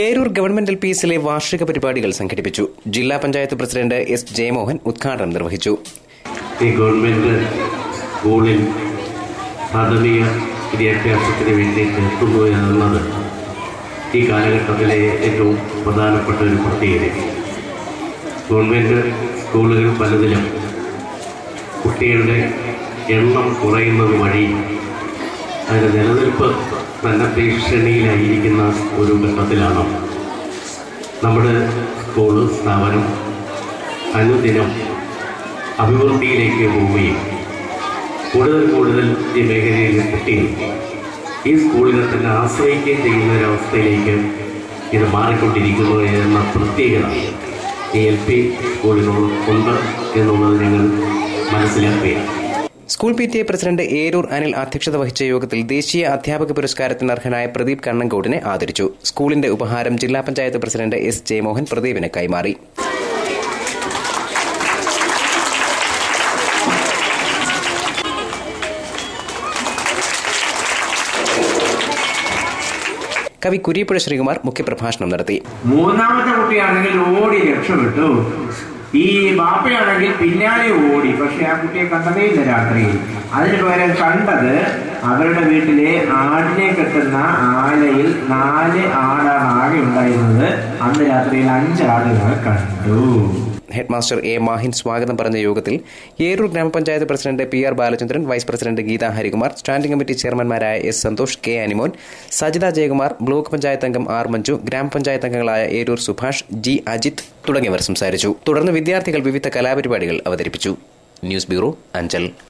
Eroor government LPSലെ വാർഷിക പരിപാടികൾ സംഘടിപ്പിച്ചു. ജില്ലാ പഞ്ചായത്ത് പ്രസിഡന്റ് എസ് ജയമോഹൻ ഉദ്ഘാടനം നിർവഹിച്ചു. ഈ ഗവൺമെന്റ് സ്കൂളിൽ പ്രാഥമിക വിദ്യാഭ്യാസത്തിന് വേണ്ടി എത്തുന്നു എന്നുള്ളത് ഈ കാലഘട്ടത്തിലെ ഏറ്റവും പ്രധാനപ്പെട്ട ഒരു പ്രത്യേകത. ഗവൺമെന്റ് സ്കൂളുകൾ പലതിലും കുട്ടികളുടെ എണ്ണം കുറയുന്നത് വഴി അതിൻ്റെ നിലനിൽപ്പ് തന്നെ ഭീഷണിയിലായിരിക്കുന്ന ഒരു ഘട്ടത്തിലാണ് നമ്മുടെ സ്കൂൾ സ്ഥാപനം അനുദിനം അഭിവൃദ്ധിയിലേക്ക് പോവുകയും കൂടുതൽ ഈ മേഖലയിലെ കുട്ടികൾ ഈ സ്കൂളിനെ തന്നെ ആശ്രയിക്കുകയും ചെയ്യുന്ന ഒരവസ്ഥയിലേക്ക് ഇത് മാറിക്കൊണ്ടിരിക്കുന്നു എന്ന പ്രത്യേകത ഈ LP സ്കൂളിനോടുണ്ട് എന്നുള്ളത് ഞങ്ങൾ മനസ്സിലാക്കുകയാണ്. School PTA president Eroor Anil അധ്യക്ഷത വഹിച്ച യോഗത്തിൽ ദേശീയ അധ്യാപക പുരസ്കാരത്തിന് അർഹനായ പ്രദീപ് കണ്ണങ്കോടിനെ ആദരിച്ചു. സ്കൂളിന്റെ ഉപഹാരം ജില്ലാ പഞ്ചായത്ത് പ്രസിഡന്റ് എസ് ജയമോഹൻ പ്രദീപിന് കൈമാറി. കവി കുരീപ്പുഴ ശ്രീകുമാർ മുഖ്യപ്രഭാഷണം നടത്തി. മൂന്നാമത്തെ കുട്ടിയാണെങ്കിൽ ഓടി രക്ഷപ്പെട്ടു. ഈ ബാപ്പയാണെങ്കിൽ പിന്നാലെ ഓടി. പക്ഷെ ആ കുട്ടിയെ കണ്ടതേയില്ല രാത്രിയിൽ. അതിന് പകരം കണ്ടത് അവരുടെ വീട്ടിലെ ആടിനെ കെട്ടുന്ന ആലയിൽ 4 ആടാണ് ആകെ ഉണ്ടായിരുന്നത്. അന്ന് രാത്രിയിൽ 5 ആടുകളെ കണ്ടു. ഹെഡ്മാസ്റ്റർ എ മാഹിൻ സ്വാഗതം പറഞ്ഞ യോഗത്തിൽ ഏരൂർ ഗ്രാമപഞ്ചായത്ത് president PR Balachandran, vice president Gita Harikumar, standing committee ചെയർമാൻമാരായ S Santhosh, K Animon, Sajitha Jayakumar, block panchayat അംഗം R മഞ്ജു, ഗ്രാമപഞ്ചായത്ത് അംഗങ്ങളായ ഏരൂർ സുഭാഷ്, G അജിത് തുടങ്ങിയവർ സംസാരിച്ചു. തുടർന്ന് വിദ്യാർത്ഥികൾ വിവിധ കലാപരിപാടികൾ അവതരിപ്പിച്ചു. News bureau, Anchal.